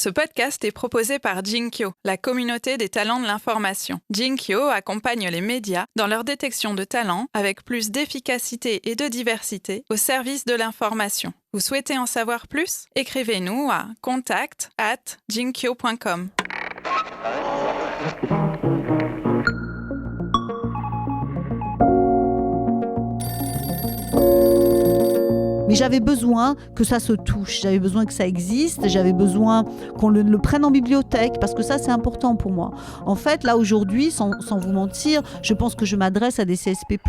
Ce podcast est proposé par Jinkyo, la communauté des talents de l'information. Jinkyo accompagne les médias dans leur détection de talents avec plus d'efficacité et de diversité au service de l'information. Vous souhaitez en savoir plus? Écrivez-nous à contact@jinkyo.com. Mais j'avais besoin que ça se touche, j'avais besoin que ça existe, j'avais besoin qu'on le prenne en bibliothèque, parce que ça, c'est important pour moi. En fait, là, aujourd'hui, sans vous mentir, je pense que je m'adresse à des CSP+.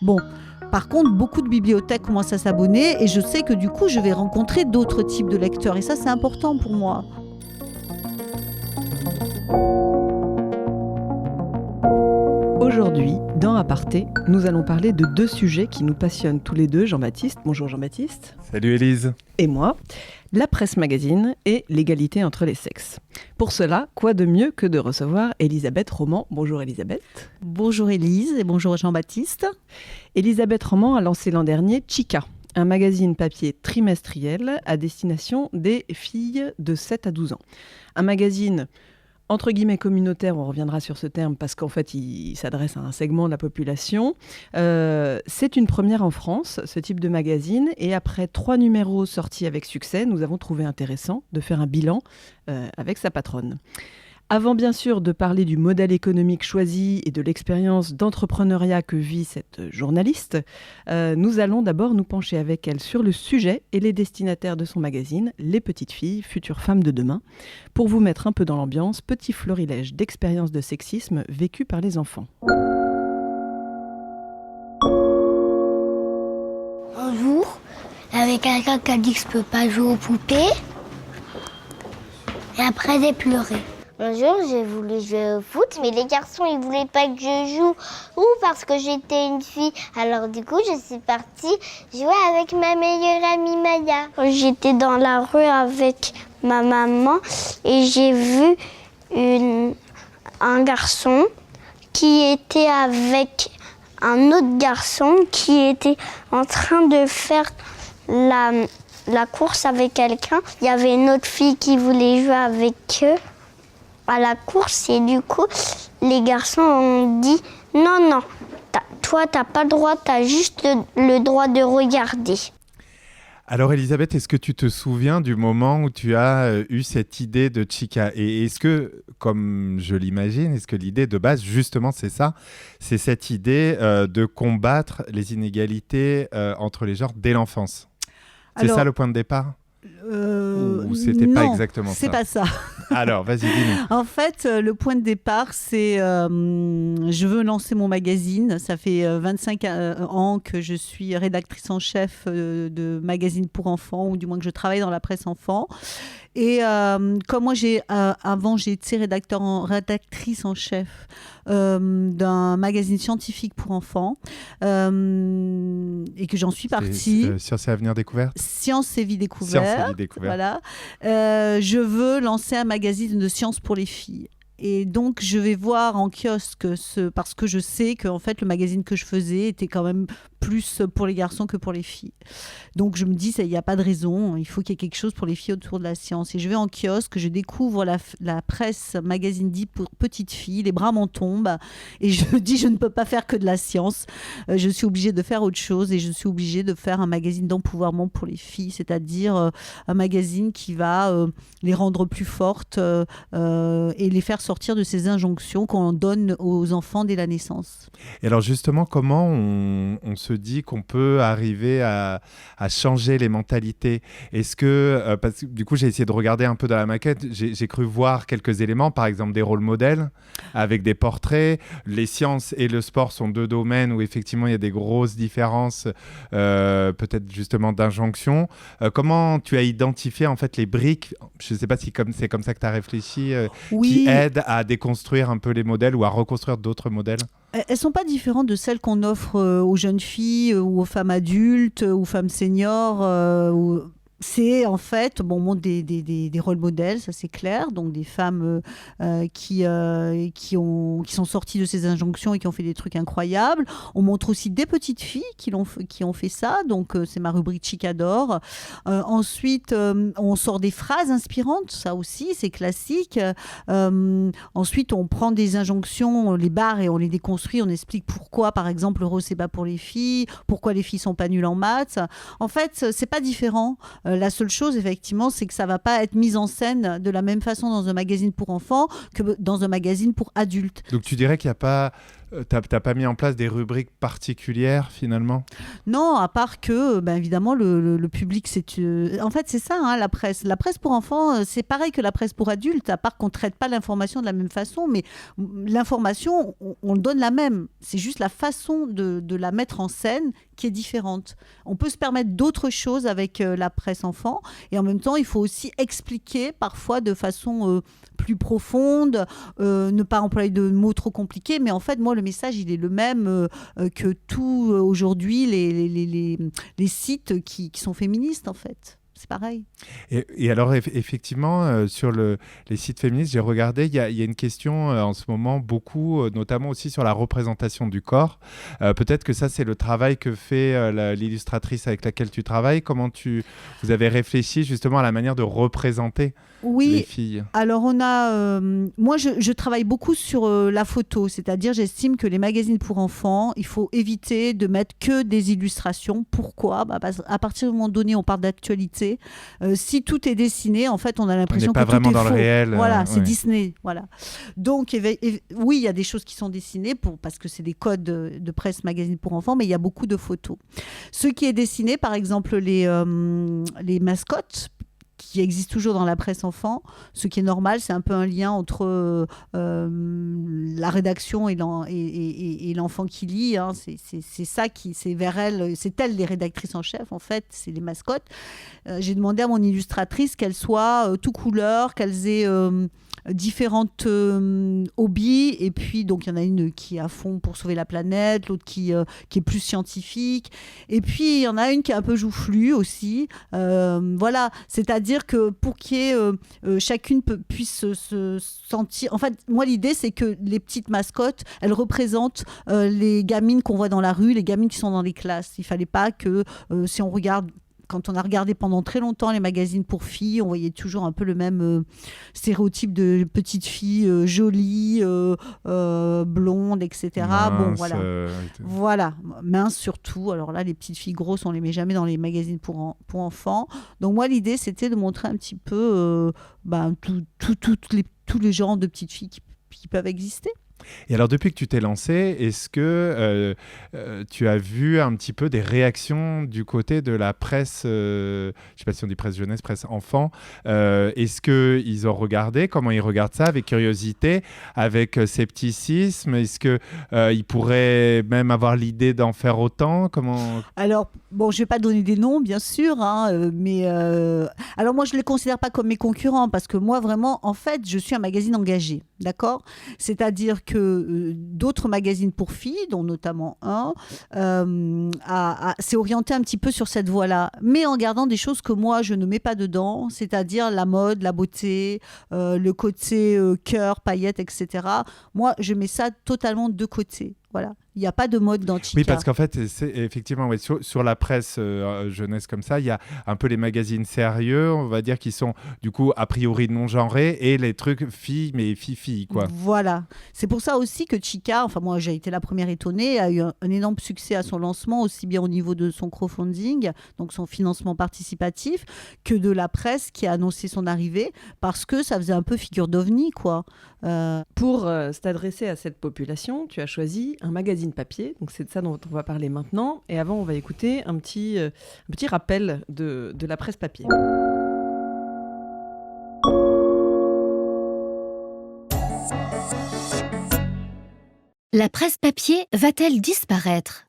Bon, par contre, beaucoup de bibliothèques commencent à s'abonner, et je sais que du coup, je vais rencontrer d'autres types de lecteurs, et ça, c'est important pour moi. Aujourd'hui, dans Aparté, nous allons parler de deux sujets qui nous passionnent tous les deux. Jean-Baptiste, bonjour Jean-Baptiste. Salut Élise. Et moi, la presse magazine et l'égalité entre les sexes. Pour cela, quoi de mieux que de recevoir Elisabeth Roman. Bonjour Elisabeth. Bonjour Élise et bonjour Jean-Baptiste. Elisabeth Roman a lancé l'an dernier Chica, un magazine papier trimestriel à destination des filles de 7 à 12 ans. Un magazine entre guillemets communautaire, on reviendra sur ce terme parce qu'en fait il s'adresse à un segment de la population. C'est une première en France, ce type de magazine, et après 3 numéros sortis avec succès, nous avons trouvé intéressant de faire un bilan avec sa patronne. Avant bien sûr de parler du modèle économique choisi et de l'expérience d'entrepreneuriat que vit cette journaliste, nous allons d'abord nous pencher avec elle sur le sujet et les destinataires de son magazine, les petites filles, futures femmes de demain, pour vous mettre un peu dans l'ambiance, petit florilège d'expériences de sexisme vécues par les enfants. Un jour, il y avait quelqu'un qui a dit que je peux pas jouer aux poupées, et après j'ai pleuré. Un jour, j'ai voulu jouer au foot, mais les garçons, ils voulaient pas que je joue. Ou parce que j'étais une fille. Alors du coup, je suis partie jouer avec ma meilleure amie Maya. J'étais dans la rue avec ma maman et j'ai vu un garçon qui était avec un autre garçon qui était en train de faire la course avec quelqu'un. Il y avait une autre fille qui voulait jouer avec eux à la course et du coup les garçons ont dit non, toi t'as pas le droit, t'as juste le droit de regarder. Alors Elisabeth, est-ce que tu te souviens du moment où tu as eu cette idée de Chica? Et est-ce que, comme je l'imagine, est-ce que l'idée de base, justement, c'est ça? C'est cette idée de combattre les inégalités entre les genres dès l'enfance? C'est ça le point de départ? Ou c'était non, pas exactement ça? c'est pas ça. Alors, vas-y, dis-nous. En fait, le point de départ, c'est je veux lancer mon magazine. Ça fait 25 ans que je suis rédactrice en chef de magazines pour enfants, ou du moins que je travaille dans la presse enfant. Et comme moi, avant, j'ai été rédactrice en chef d'un magazine scientifique pour enfants et que j'en suis partie. Science et Avenir Découverte. Science et Vie Découverte. Science et Vie Découverte. Voilà. Je veux lancer un magazine de science pour les filles. Et donc, je vais voir en kiosque, parce que je sais que en fait, le magazine que je faisais était quand même plus pour les garçons que pour les filles. Donc, je me dis, il n'y a pas de raison, il faut qu'il y ait quelque chose pour les filles autour de la science. Et je vais en kiosque, je découvre la presse magazine dit pour petites filles, les bras m'en tombent, et je me dis, je ne peux pas faire que de la science. Je suis obligée de faire autre chose, et je suis obligée de faire un magazine d'empouvoirment pour les filles, c'est-à-dire un magazine qui va les rendre plus fortes et les faire sortir de ces injonctions qu'on donne aux enfants dès la naissance. Et alors justement, comment on se dit qu'on peut arriver à changer les mentalités? Est-ce que, parce que du coup j'ai essayé de regarder un peu dans la maquette, j'ai cru voir quelques éléments, par exemple des rôles modèles avec des portraits. Les sciences et le sport sont deux domaines où effectivement il y a des grosses différences, peut-être justement d'injonction. Comment tu as identifié en fait les briques, je ne sais pas si c'est comme ça que tu as réfléchi, oui, qui aident à déconstruire un peu les modèles ou à reconstruire d'autres modèles? Elles ne sont pas différentes de celles qu'on offre aux jeunes filles ou aux femmes adultes ou aux femmes seniors. C'est en fait, bon, on montre des rôles modèles, ça c'est clair, donc des femmes qui sont sorties de ces injonctions et qui ont fait des trucs incroyables. On montre aussi des petites filles qui ont fait ça, donc c'est ma rubrique Chicador. Ensuite, on sort des phrases inspirantes, ça aussi c'est classique. Ensuite, on prend des injonctions, on les barre et on les déconstruit, on explique pourquoi, par exemple, le rose c'est pas pour les filles, pourquoi les filles sont pas nulles en maths. En fait, c'est pas différent. La seule chose, effectivement, c'est que ça va pas être mis en scène de la même façon dans un magazine pour enfants que dans un magazine pour adultes. Donc tu dirais qu'il n'y a pas... T'as pas mis en place des rubriques particulières finalement? Non, à part que, évidemment, le public, en fait, c'est ça, hein, la presse. La presse pour enfants, c'est pareil que la presse pour adultes, à part qu'on ne traite pas l'information de la même façon, mais l'information, on le donne la même. C'est juste la façon de la mettre en scène qui est différente. On peut se permettre d'autres choses avec la presse enfant, et en même temps, il faut aussi expliquer parfois de façon plus profonde, ne pas employer de mots trop compliqués, mais en fait, moi, le message, il est le même que tout aujourd'hui les sites qui sont féministes, en fait. C'est pareil. Et alors, effectivement, sur les sites féministes, j'ai regardé, il y a une question en ce moment, beaucoup, notamment aussi sur la représentation du corps. Peut-être que ça, c'est le travail que fait l'illustratrice avec laquelle tu travailles. Comment vous avez réfléchi justement à la manière de représenter les filles? Alors moi je travaille beaucoup sur la photo, c'est-à-dire j'estime que les magazines pour enfants, il faut éviter de mettre que des illustrations. Pourquoi ? Parce qu'à partir du moment donné, on parle d'actualité. Si tout est dessiné, en fait, on a l'impression que tout est faux. On n'est pas vraiment dans le réel. Voilà, c'est Disney. Voilà. Donc oui, il y a des choses qui sont dessinées parce que c'est des codes de presse magazine pour enfants, mais il y a beaucoup de photos. Ce qui est dessiné, par exemple, les mascottes, qui existe toujours dans la presse enfant, ce qui est normal, c'est un peu un lien entre la rédaction et l'enfant qui lit, hein. C'est ça c'est vers elle, c'est elles les rédactrices en chef, en fait, c'est les mascottes. J'ai demandé à mon illustratrice qu'elles soient tout couleur, qu'elles aient différentes hobbies, et puis donc il y en a une qui est à fond pour sauver la planète, l'autre qui est plus scientifique, et puis il y en a une qui est un peu joufflue aussi, voilà, c'est-à-dire que pour qu'il y ait chacune puisse se sentir, en fait moi l'idée c'est que les petites mascottes, elles représentent les gamines qu'on voit dans la rue, les gamines qui sont dans les classes. Il fallait pas que si on regarde, quand on a regardé pendant très longtemps les magazines pour filles, on voyait toujours un peu le même stéréotype de petite fille jolie, blonde, etc. Mince, bon, voilà, mince surtout. Alors là, les petites filles grosses, on les met jamais dans les magazines pour enfants. Donc moi, l'idée, c'était de montrer un petit peu tous les genres de petites filles qui peuvent exister. Et alors, depuis que tu t'es lancée, est-ce que tu as vu un petit peu des réactions du côté de la presse, je ne sais pas si on dit presse jeunesse, presse enfant, est-ce qu'ils ont regardé, comment ils regardent ça, avec curiosité, avec scepticisme? Est-ce qu'ils pourraient même avoir l'idée d'en faire autant? Alors, bon, je ne vais pas donner des noms, bien sûr, hein, mais alors moi, je ne les considère pas comme mes concurrents, parce que moi, vraiment, en fait, je suis un magazine engagé, d'accord ? C'est-à-dire que d'autres magazines pour filles, dont notamment un, s'est orienté un petit peu sur cette voie-là, mais en gardant des choses que moi, je ne mets pas dedans, c'est-à-dire la mode, la beauté, le côté cœur, paillettes, etc. Moi, je mets ça totalement de côté. Voilà. Il n'y a pas de mode dans Chica. Oui, parce qu'en fait, effectivement, sur la presse jeunesse comme ça, il y a un peu les magazines sérieux, on va dire, qui sont du coup a priori non genrés, et les trucs filles, mais filles, quoi. Voilà. C'est pour ça aussi que Chica, enfin moi j'ai été la première étonnée, a eu un énorme succès à son lancement, aussi bien au niveau de son crowdfunding, donc son financement participatif, que de la presse qui a annoncé son arrivée, parce que ça faisait un peu figure d'ovni, quoi. Pour s'adresser à cette population, tu as choisi un magazine papier, donc c'est de ça dont on va parler maintenant. Et avant, on va écouter un petit rappel de la presse papier. La presse papier va-t-elle disparaître ?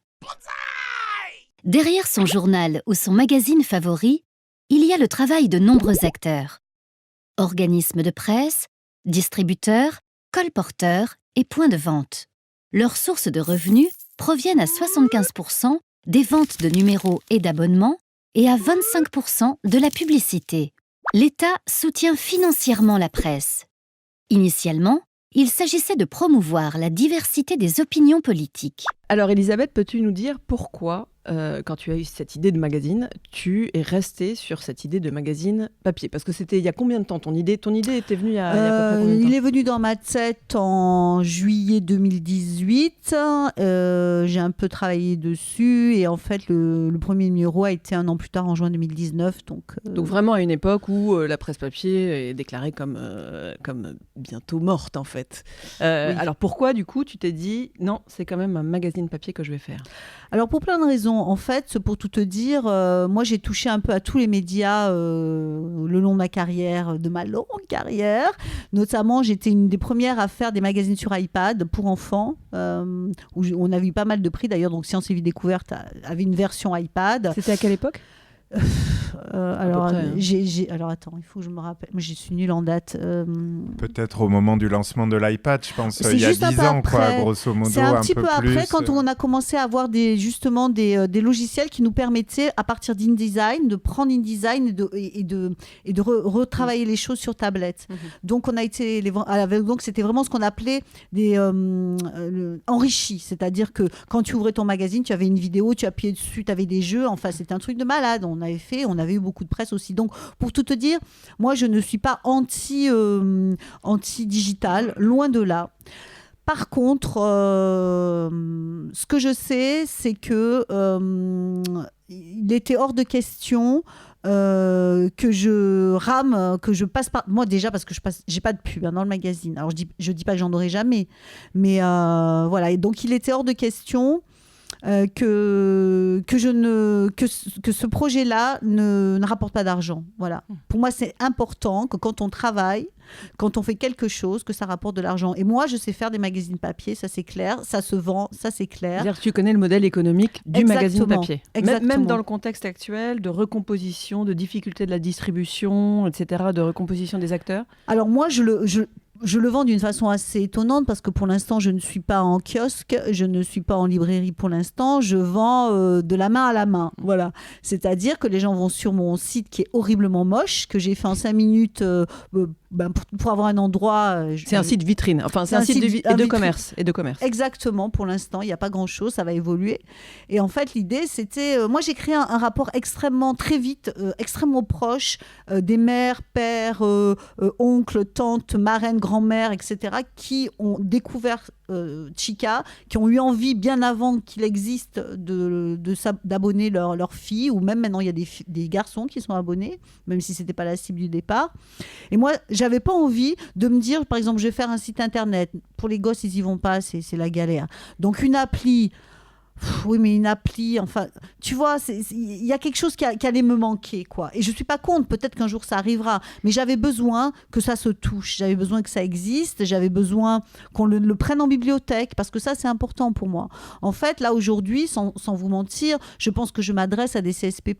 Derrière son journal ou son magazine favori, il y a le travail de nombreux acteurs. Organismes de presse, distributeurs, colporteurs et points de vente. Leurs sources de revenus proviennent à 75% des ventes de numéros et d'abonnements et à 25% de la publicité. L'État soutient financièrement la presse. Initialement, il s'agissait de promouvoir la diversité des opinions politiques. Alors Elisabeth, peux-tu nous dire pourquoi, quand tu as eu cette idée de magazine, tu es restée sur cette idée de magazine papier? Parce que c'était il y a combien de temps ton idée était venue il y a à peu près combien de temps? Il est venu dans ma tête en juillet 2018. J'ai un peu travaillé dessus et en fait le premier numéro a été un an plus tard en juin 2019. Donc vraiment à une époque où la presse papier est déclarée comme bientôt morte en fait. Oui. Alors pourquoi du coup tu t'es dit non, c'est quand même un magazine papier que je vais faire? Alors pour plein de raisons. En fait, pour tout te dire, moi j'ai touché un peu à tous les médias le long de ma longue carrière. Notamment, j'étais une des premières à faire des magazines sur iPad pour enfants, où on avait eu pas mal de prix d'ailleurs. Donc Science et Vie Découverte avait une version iPad. C'était à quelle époque? Alors attends, il faut que je me rappelle. Moi, je suis nulle en date. Peut-être au moment du lancement de l'iPad, je pense, C'est il y a juste 10 ans, quoi, grosso modo. C'est un petit peu plus, après, quand on a commencé à avoir des logiciels qui nous permettaient, à partir d'InDesign, de prendre InDesign et de retravailler les choses sur tablette. Donc, on a été donc c'était vraiment ce qu'on appelait des enrichis. C'est-à-dire que quand tu ouvrais ton magazine, tu avais une vidéo, tu appuyais dessus, tu avais des jeux. Enfin, c'était un truc de malade. On avait eu beaucoup de presse aussi. Donc, pour tout te dire, moi, je ne suis pas anti-digital, loin de là. Par contre, ce que je sais, c'est que il était hors de question que je passe par... Moi, déjà, parce que j'ai pas de pub dans le magazine. Alors, je dis pas que j'en aurai jamais. Mais voilà. Et donc, il était hors de question que ce projet-là ne rapporte pas d'argent. Voilà. Pour moi, c'est important que quand on travaille, quand on fait quelque chose, que ça rapporte de l'argent. Et moi, je sais faire des magazines papier, ça c'est clair, ça se vend, ça c'est clair. C'est-à-dire que tu connais le modèle économique du magazine papier. Exactement. Même dans le contexte actuel de recomposition, de difficulté de la distribution, etc., de recomposition des acteurs. Alors moi, je le vends d'une façon assez étonnante parce que pour l'instant, je ne suis pas en kiosque, je ne suis pas en librairie pour l'instant. Je vends de la main à la main. Voilà. C'est-à-dire que les gens vont sur mon site qui est horriblement moche, que j'ai fait en 5 minutes pour avoir un endroit. C'est un site vitrine. Enfin, c'est un site de commerce. Exactement. Pour l'instant, il n'y a pas grand-chose. Ça va évoluer. Et en fait, l'idée, c'était... moi, j'ai créé un rapport très vite, extrêmement proche des mères, pères, oncles, tantes, marraines, grand-mères, etc., qui ont découvert Chica, qui ont eu envie, bien avant qu'il existe, d'abonner leur fille, ou même maintenant, il y a des garçons qui sont abonnés, même si ce n'était pas la cible du départ. Et moi, j'avais pas envie de me dire, par exemple, je vais faire un site internet. Pour les gosses, ils y vont pas, c'est la galère. Donc, une appli... Oui, mais une appli, enfin, tu vois, il y a quelque chose qui allait me manquer, quoi. Et je suis pas contre, peut-être qu'un jour ça arrivera, mais j'avais besoin que ça se touche, j'avais besoin que ça existe, j'avais besoin qu'on le prenne en bibliothèque, parce que ça, c'est important pour moi. En fait, là, aujourd'hui, sans vous mentir, je pense que je m'adresse à des CSP+.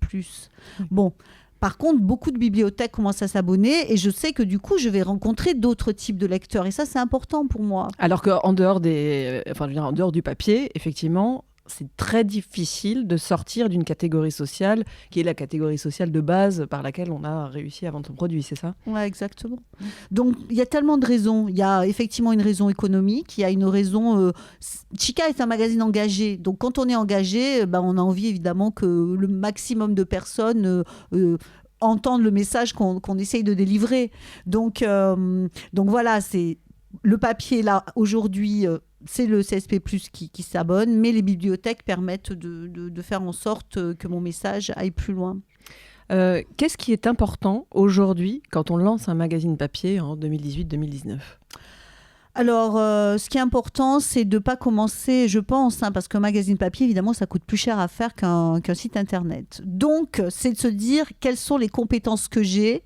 Bon. Par contre, beaucoup de bibliothèques commencent à s'abonner et je sais que du coup, je vais rencontrer d'autres types de lecteurs. Et ça, c'est important pour moi. Alors qu'en dehors en dehors du papier, effectivement, c'est très difficile de sortir d'une catégorie sociale qui est la catégorie sociale de base par laquelle on a réussi à vendre son produit, c'est ça? Oui, exactement. Donc, il y a tellement de raisons. Il y a effectivement une raison économique, il y a une raison... Chica est un magazine engagé. Donc, quand on est engagé, on a envie évidemment que le maximum de personnes... entendent le message qu'on essaye de délivrer. Donc voilà, c'est le papier là aujourd'hui, c'est le CSP+ qui s'abonne, mais les bibliothèques permettent de faire en sorte que mon message aille plus loin. Qu'est-ce qui est important aujourd'hui quand on lance un magazine papier en 2018-2019 ? Alors, ce qui est important, c'est de ne pas commencer, je pense, parce qu'un magazine papier, évidemment, ça coûte plus cher à faire qu'un site internet. Donc, c'est de se dire quelles sont les compétences que j'ai.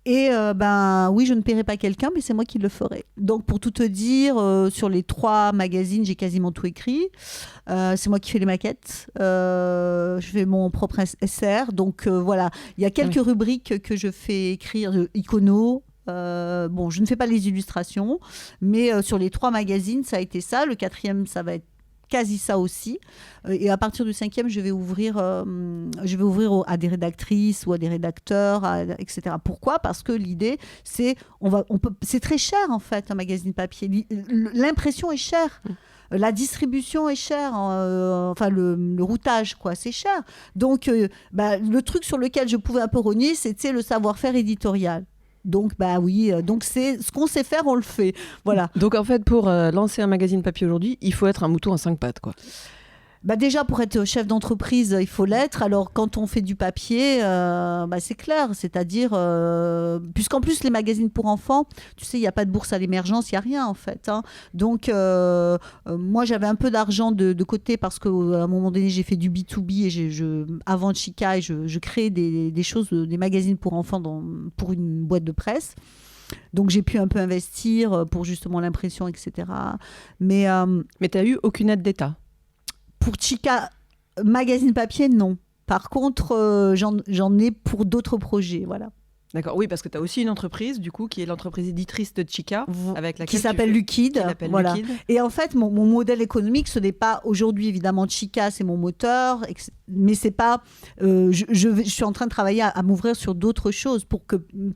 Et oui, je ne paierai pas quelqu'un, mais c'est moi qui le ferai. Donc, pour tout te dire, sur les 3 magazines, j'ai quasiment tout écrit. C'est moi qui fais les maquettes. Je fais mon propre SR. Donc, voilà. Il y a quelques rubriques que je fais écrire, icono. Je ne fais pas les illustrations, mais sur les 3 magazines, ça a été ça. Le 4e, ça va être quasi ça aussi. Et à partir du 5e, je vais ouvrir à des rédactrices ou à des rédacteurs, etc. Pourquoi ? Parce que l'idée, c'est c'est très cher en fait un magazine papier. L'impression est chère. La distribution est chère, enfin le routage, quoi, c'est cher. Donc, le truc sur lequel je pouvais un peu rogner, c'était le savoir-faire éditorial. Donc, donc c'est ce qu'on sait faire, on le fait. Voilà. Donc, en fait, pour lancer un magazine papier aujourd'hui, il faut être un mouton à 5 pattes, quoi. Déjà, pour être chef d'entreprise, il faut l'être. Alors, quand on fait du papier, c'est clair. C'est-à-dire, puisqu'en plus, les magazines pour enfants, tu sais, il n'y a pas de bourse à l'émergence, il n'y a rien, en fait. Hein. Donc, moi, j'avais un peu d'argent de côté parce qu'à un moment donné, j'ai fait du B2B et avant Chica, et je créais des choses, des magazines pour enfants pour une boîte de presse. Donc, j'ai pu un peu investir pour justement l'impression, etc. Mais tu n'as eu aucune aide d'État ? Pour Chica, magazine papier, non. Par contre, j'en ai pour d'autres projets, voilà. D'accord, oui, parce que tu as aussi une entreprise, du coup, qui est l'entreprise éditrice de Chica, avec laquelle qui s'appelle Liquide. Voilà. Liquide. Et en fait, mon modèle économique, ce n'est pas aujourd'hui, évidemment, Chica, c'est mon moteur, mais c'est pas... je suis en train de travailler à m'ouvrir sur d'autres choses pour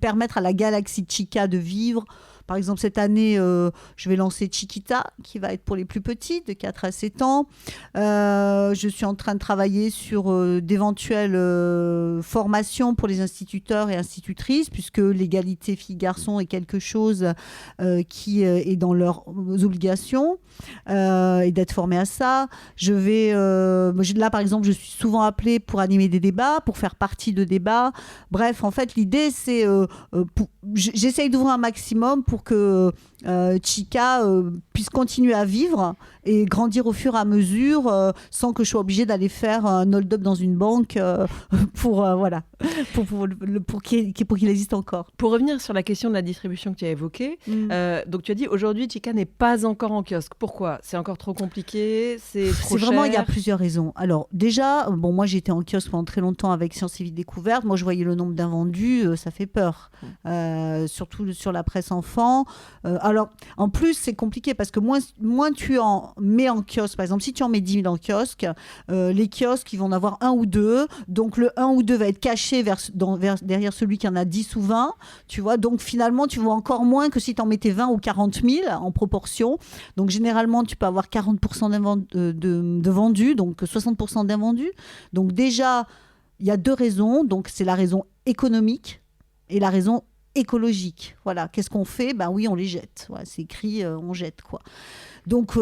permettre à la galaxie Chica de vivre. Par exemple, cette année, je vais lancer Chiquita, qui va être pour les plus petits, de 4 à 7 ans. Je suis en train de travailler sur d'éventuelles formations pour les instituteurs et institutrices, puisque l'égalité filles-garçons est quelque chose qui est dans leurs obligations, et d'être formée à ça. Là, par exemple, je suis souvent appelée pour animer des débats, pour faire partie de débats. Bref, en fait, l'idée, c'est... j'essaye d'ouvrir un maximum pour que Chica puisse continuer à vivre et grandir au fur et à mesure sans que je sois obligée d'aller faire un hold-up dans une banque pour qu'il existe encore. Pour revenir sur la question de la distribution que tu as évoquée, donc tu as dit aujourd'hui Chica n'est pas encore en kiosque. Pourquoi ? C'est encore trop compliqué ? C'est trop cher ? Vraiment, il y a plusieurs raisons. Alors déjà, moi j'étais en kiosque pendant très longtemps avec Science et Vie Découverte. Moi je voyais le nombre d'invendus, ça fait peur. Surtout sur la presse enfant. Alors, en plus, c'est compliqué parce que moins tu en mets en kiosque. Par exemple, si tu en mets 10 000 en kiosque, les kiosques, ils vont en avoir un ou deux. Donc, le 1 ou 2 va être caché derrière celui qui en a 10 ou 20. Tu vois, donc finalement, tu vois encore moins que si tu en mettais 20 ou 40 000 en proportion. Donc, généralement, tu peux avoir 40% de vendus, donc 60% d'invendus. Donc, déjà, il y a deux raisons. Donc, c'est la raison économique et la raison écologique. Voilà, qu'est-ce qu'on fait ? Oui, on les jette. Ouais, c'est écrit, on jette, quoi. Donc,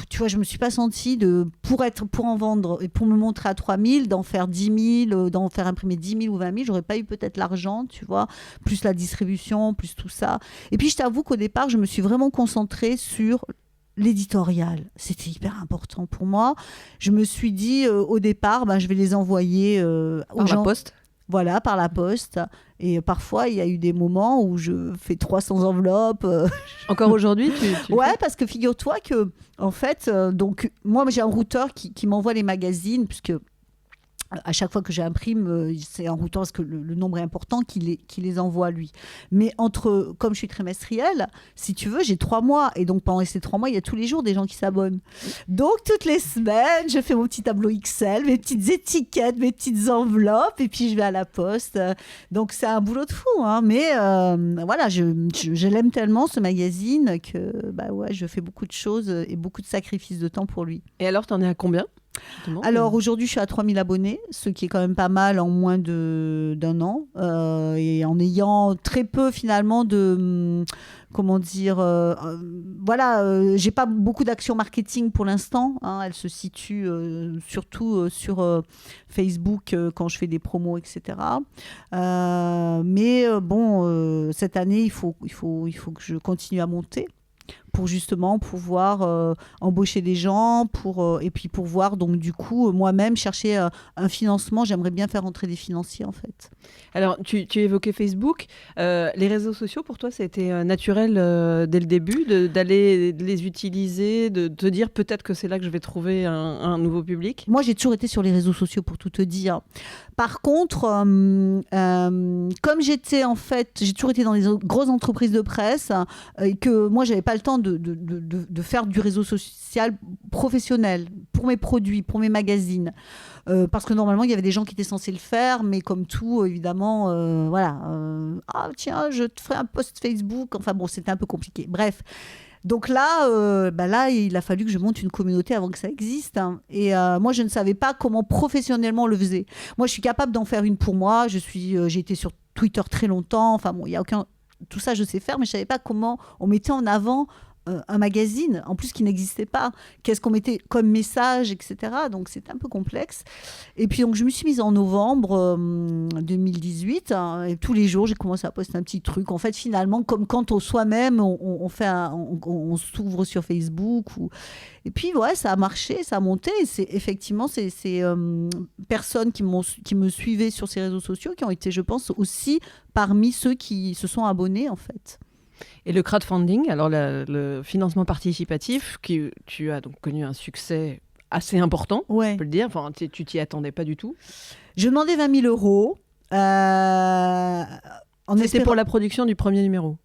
tu vois, je me suis pas sentie pour en vendre et pour me montrer à 3 000, d'en faire 10 000, d'en faire imprimer 10 000 ou 20 000, j'aurais pas eu peut-être l'argent, tu vois, plus la distribution, plus tout ça. Et puis, je t'avoue qu'au départ, je me suis vraiment concentrée sur l'éditorial. C'était hyper important pour moi. Je me suis dit, au départ, je vais les envoyer aux gens. Par la poste ? Voilà, par la poste. Et parfois, il y a eu des moments où je fais 300 enveloppes. Encore aujourd'hui, tu Ouais, parce que figure-toi que, en fait, donc, moi, j'ai un routeur qui m'envoie les magazines, puisque à chaque fois que j'imprime, c'est un routeur parce que le nombre est important qui les envoie lui. Mais comme je suis trimestrielle, si tu veux, j'ai 3 mois. Et donc, pendant ces 3 mois, il y a tous les jours des gens qui s'abonnent. Donc, toutes les semaines, je fais mon petit tableau Excel, mes petites étiquettes, mes petites enveloppes, et puis je vais à la poste. Donc, c'est un boulot de fou. Hein. Mais voilà, je l'aime tellement, ce magazine, que je fais beaucoup de choses et beaucoup de sacrifices de temps pour lui. Et alors, t'en es à combien ? Alors aujourd'hui, je suis à 3 000 abonnés, ce qui est quand même pas mal en moins d'un an, et en ayant très peu finalement de... Comment dire, j'ai pas beaucoup d'actions marketing pour l'instant. Hein, elles se situent surtout sur Facebook quand je fais des promos, etc. Mais cette année, il faut que je continue à monter pour justement pouvoir embaucher des gens et puis pouvoir donc du coup moi-même chercher un financement. J'aimerais bien faire entrer des financiers en fait. Alors tu évoquais Facebook, les réseaux sociaux pour toi ça a été naturel dès le début d'aller les utiliser, de te dire peut-être que c'est là que je vais trouver un nouveau public? Moi j'ai toujours été sur les réseaux sociaux pour tout te dire. Par contre, comme j'ai toujours été dans les grosses entreprises de presse et que moi j'avais pas le temps de faire du réseau social professionnel pour mes produits, pour mes magazines. Parce que normalement, il y avait des gens qui étaient censés le faire, mais comme tout, évidemment, voilà. Ah, tiens, je te ferai un post Facebook. Enfin bon, c'était un peu compliqué. Bref. Donc là, là, il a fallu que je monte une communauté avant que ça existe. Hein. Et moi, je ne savais pas comment professionnellement on le faisait. Moi, je suis capable d'en faire une pour moi. J'ai été sur Twitter très longtemps. Enfin bon, il y a aucun... Tout ça, je sais faire, mais je ne savais pas comment on mettait en avant un magazine, en plus qui n'existait pas. Qu'est-ce qu'on mettait comme message, etc. Donc, c'était un peu complexe. Et puis, donc, je me suis mise en novembre 2018. Hein, et tous les jours, j'ai commencé à poster un petit truc. En fait, finalement, comme quand on soi-même, on s'ouvre sur Facebook. Et puis, ouais, ça a marché, ça a monté. Et c'est effectivement ces personnes qui me suivaient sur ces réseaux sociaux qui ont été, je pense, aussi parmi ceux qui se sont abonnés, en fait. Et le crowdfunding, alors le financement participatif, tu as donc connu un succès assez important, ouais. On peut le dire. Enfin, tu t'y attendais pas du tout. Je demandais 20 000 euros. C'était pour la production du premier numéro.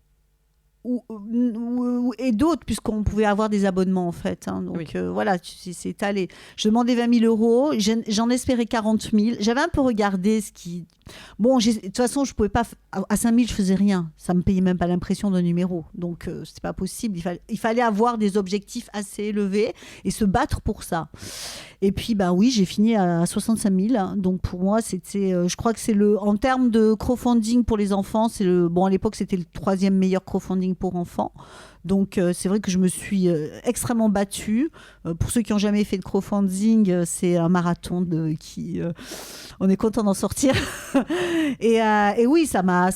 Et d'autres, puisqu'on pouvait avoir des abonnements en fait. Hein. Donc oui. Voilà, c'est étalé. Je demandais 20 000 euros, j'en espérais 40 000. J'avais un peu regardé ce qui... Bon, de toute façon, je pouvais pas... À 5 000, je faisais rien. Ça me payait même pas l'impression d'un numéro. Donc, c'était pas possible. Il fallait avoir des objectifs assez élevés et se battre pour ça. Et puis, oui, j'ai fini à 65 000. Donc, pour moi, c'était... je crois que c'est en termes de crowdfunding pour les enfants, bon, à l'époque, c'était le 3e meilleur crowdfunding pour enfants. Donc, c'est vrai que je me suis extrêmement battue. Pour ceux qui n'ont jamais fait de crowdfunding, c'est un marathon on est content d'en sortir. et oui, ça m'a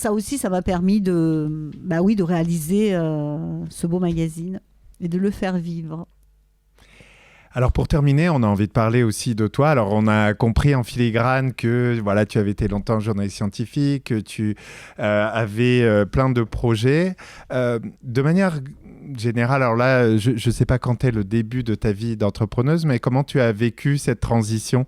permis de réaliser ce beau magazine et de le faire vivre. Alors pour terminer, on a envie de parler aussi de toi. Alors on a compris en filigrane que voilà, tu avais été longtemps journaliste scientifique, que tu avais plein de projets. De manière générale, alors là, je ne sais pas quand est le début de ta vie d'entrepreneuse, mais comment tu as vécu cette transition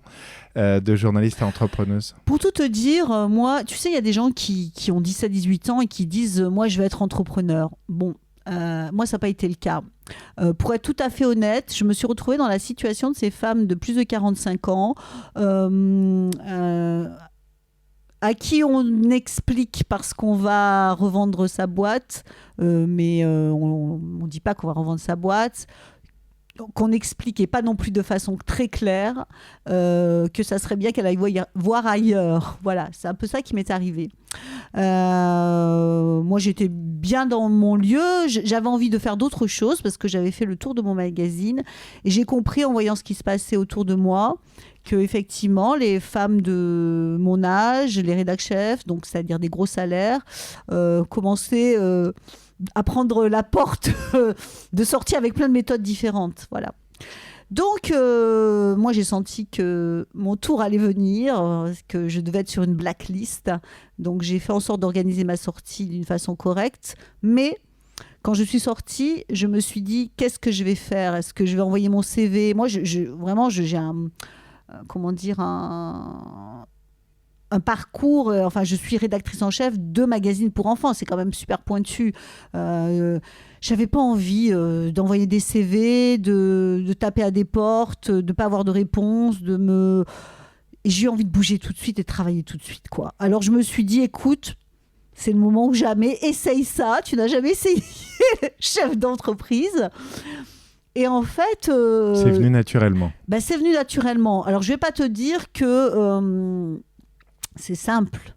de journaliste à entrepreneuse? Pour tout te dire, moi, tu sais, il y a des gens qui ont 17-18 ans et qui disent « moi, je vais être entrepreneur ». Bon, moi, ça n'a pas été le cas. Pour être tout à fait honnête, je me suis retrouvée dans la situation de ces femmes de plus de 45 ans à qui on explique parce qu'on va revendre sa boîte, mais on ne dit pas qu'on va revendre sa boîte, qu'on explique, et pas non plus de façon très claire, que ça serait bien qu'elle aille voir ailleurs. Voilà, c'est un peu ça qui m'est arrivé. Moi, j'étais bien dans mon lieu. J'avais envie de faire d'autres choses parce que j'avais fait le tour de mon magazine. Et j'ai compris, en voyant ce qui se passait autour de moi, que effectivement, les femmes de mon âge, les rédac-chefs, donc c'est-à-dire des gros salaires, commençaient à prendre la porte de sortie avec plein de méthodes différentes. Voilà. Donc, moi, j'ai senti que mon tour allait venir, que je devais être sur une blacklist. Donc, j'ai fait en sorte d'organiser ma sortie d'une façon correcte. Mais quand je suis sortie, je me suis dit, qu'est-ce que je vais faire? Est-ce que je vais envoyer mon CV? Moi, vraiment, j'ai un parcours, enfin je suis rédactrice en chef de magazines pour enfants, c'est quand même super pointu. J'avais pas envie d'envoyer des CV, de taper à des portes, de pas avoir de réponse, et j'ai eu envie de bouger tout de suite et de travailler tout de suite, quoi. Alors je me suis dit, écoute, c'est le moment ou jamais, essaye ça, tu n'as jamais essayé chef d'entreprise. Et en fait... c'est venu naturellement. C'est venu naturellement. Alors je vais pas te dire que... c'est simple.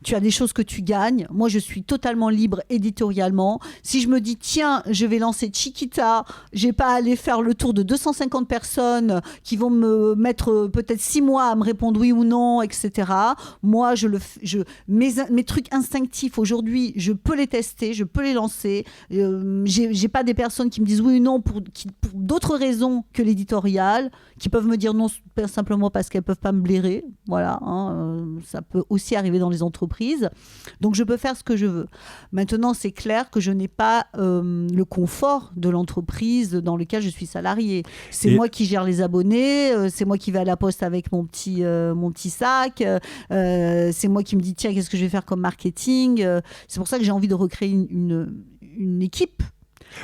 Tu as des choses que tu gagnes. Moi, je suis totalement libre éditorialement. Si je me dis, tiens, je vais lancer Chiquita, j'ai pas à aller faire le tour de 250 personnes qui vont me mettre peut-être 6 mois à me répondre oui ou non, etc. Moi, mes trucs instinctifs, aujourd'hui, je peux les tester, je peux les lancer. J'ai pas des personnes qui me disent oui ou non pour d'autres raisons que l'éditorial, qui peuvent me dire non simplement parce qu'elles peuvent pas me blairer. Voilà, hein, ça peut aussi arriver dans les entreprises. Donc je peux faire ce que je veux. Maintenant, c'est clair que je n'ai pas le confort de l'entreprise dans laquelle je suis salariée. C'est moi qui gère les abonnés, c'est moi qui vais à la poste avec mon petit sac, c'est moi qui me dis tiens, qu'est-ce que je vais faire comme marketing. C'est pour ça que j'ai envie de recréer une équipe.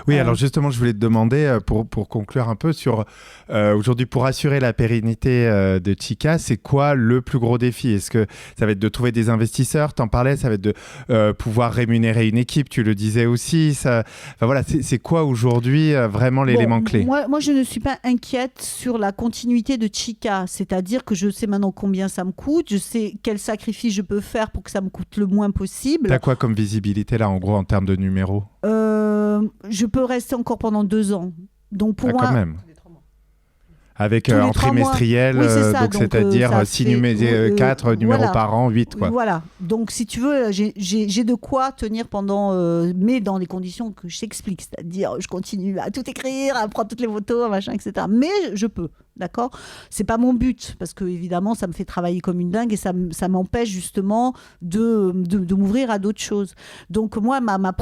Oui, alors justement, je voulais te demander, pour conclure un peu sur aujourd'hui, pour assurer la pérennité de Chica, c'est quoi le plus gros défi ? Est-ce que ça va être de trouver des investisseurs ? T'en parlais, ça va être de pouvoir rémunérer une équipe, tu le disais aussi. Enfin, voilà, c'est quoi aujourd'hui vraiment l'élément clé ? Moi, je ne suis pas inquiète sur la continuité de Chica, c'est-à-dire que je sais maintenant combien ça me coûte, je sais quel sacrifice je peux faire pour que ça me coûte le moins possible. T'as quoi comme visibilité là, en gros, en termes de numéros ? Je peux rester encore pendant 2 ans. Donc pour moi, quand même. Avec en trimestriel, oui, c'est ça. donc c'est-à-dire 4 numéros par an, 8 quoi. Voilà, donc si tu veux, j'ai de quoi tenir pendant, mais dans les conditions que je t'explique, c'est-à-dire je continue à tout écrire, à prendre toutes les photos, machin, etc. Mais je peux, d'accord ? C'est pas mon but, parce que évidemment ça me fait travailler comme une dingue et ça m'empêche justement de m'ouvrir à d'autres choses. Donc moi, la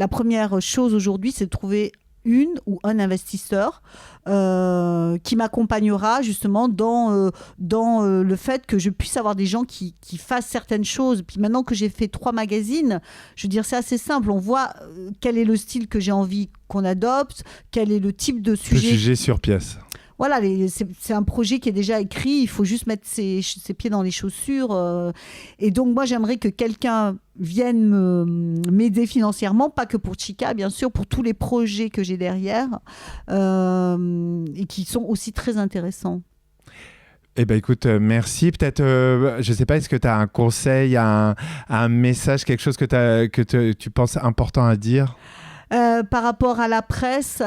première chose aujourd'hui, c'est de trouver une ou un investisseur qui m'accompagnera justement dans le fait que je puisse avoir des gens qui fassent certaines choses. Puis maintenant que j'ai fait 3 magazines, je veux dire, c'est assez simple. On voit quel est le style que j'ai envie qu'on adopte, quel est le type de sujet. Le sujet sur pièce. Voilà, c'est un projet qui est déjà écrit, il faut juste mettre ses pieds dans les chaussures. Et donc, moi, j'aimerais que quelqu'un vienne m'aider financièrement, pas que pour Chica, bien sûr, pour tous les projets que j'ai derrière, et qui sont aussi très intéressants. Eh ben écoute, merci. Peut-être, je ne sais pas, est-ce que tu as un conseil, un message, quelque chose que tu penses important à dire ? Par rapport à la presse,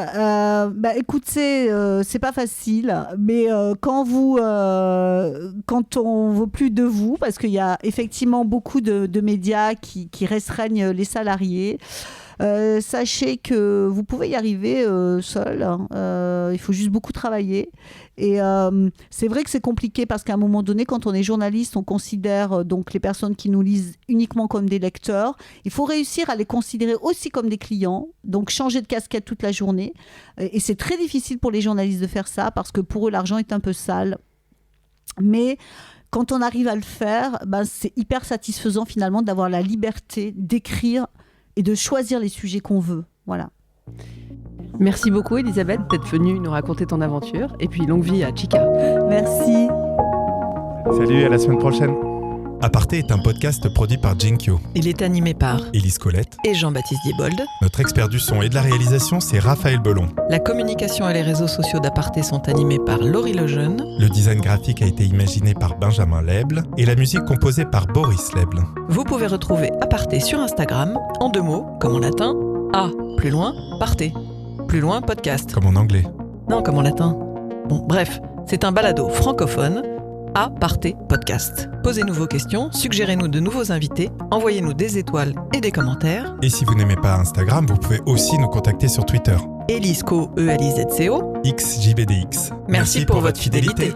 écoute, c'est pas facile, mais quand on veut plus de vous, parce qu'il y a effectivement beaucoup de médias qui restreignent les salariés, sachez que vous pouvez y arriver seul. Il faut juste beaucoup travailler. Et c'est vrai que c'est compliqué parce qu'à un moment donné, quand on est journaliste, on considère donc les personnes qui nous lisent uniquement comme des lecteurs. Il faut réussir à les considérer aussi comme des clients, donc changer de casquette toute la journée. Et c'est très difficile pour les journalistes de faire ça parce que pour eux, l'argent est un peu sale. Mais quand on arrive à le faire, c'est hyper satisfaisant finalement d'avoir la liberté d'écrire et de choisir les sujets qu'on veut. Voilà. Merci beaucoup Elisabeth d'être venue nous raconter ton aventure et puis longue vie à Chica. Merci. Salut, à la semaine prochaine. Aparté est un podcast produit par Jinkyo. Il est animé par Élise Colette et Jean-Baptiste Diebold. Notre expert du son et de la réalisation, c'est Raphaël Belon. La communication et les réseaux sociaux d'Aparté sont animés par Laurie Lejeune. Le design graphique a été imaginé par Benjamin Leble et la musique composée par Boris Leble. Vous pouvez retrouver Aparté sur Instagram, en 2 mots, comme en latin, A, plus loin, Parté. Plus loin, podcast. Comme en anglais. Non, comme en latin. Bon, bref, c'est un balado francophone, Aparté podcast. Posez-nous vos questions, suggérez-nous de nouveaux invités, envoyez-nous des étoiles et des commentaires. Et si vous n'aimez pas Instagram, vous pouvez aussi nous contacter sur Twitter. Elisco, ELIZCO. XJBDX. Merci pour votre fidélité.